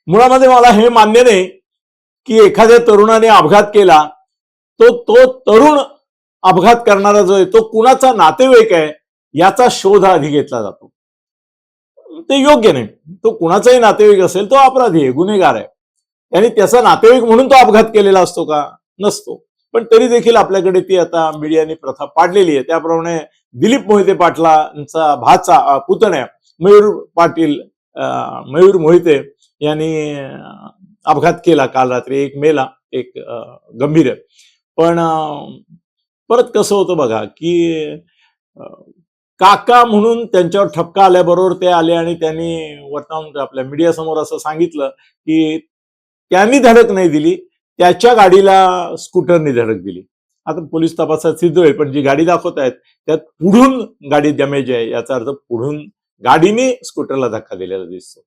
मुळामध्ये मला हे मान्य नाही की एखाद्या तरुणाने अपघात केला तो तरुण अपघात करणारा जो आहे तो कुणाचा नातेवाईक आहे याचा शोध आधी घेतला जातो. ते योग्य नाही. तो कुणाचाही नातेवाईक असेल तो अपराधी आहे, गुन्हेगार आहे, आणि त्याचा नातेवाईक म्हणून तो अपघात केलेला असतो का? नसतो. पण तरी देखील आपल्याकडे ती आता मीडियाने प्रथा पाडलेली आहे. त्याप्रमाणे दिलीप मोहिते पाटलांचा भाचा पुतण्या मयूर मोहिते यांनी अपघात केला काल रात्री. एक मेला, एक गंभीर आहे. पण परत कसं होतं बघा की काका म्हणून त्यांच्यावर ठपका आल्याबरोबर ते आले आणि त्यांनी वर्तमान आपल्या मीडिया समोर असं सांगितलं की त्यांनी धडक नाही दिली, त्याच्या गाडीला स्कूटरने धडक दिली. आता पोलीस तपासात सिद्ध होईल, पण जी गाडी दाखवत आहेत त्यात पुढून गाडी डॅमेज आहे, याचा अर्थ पुढून गाडीने स्कूटरला धक्का दिलेला दिसतो.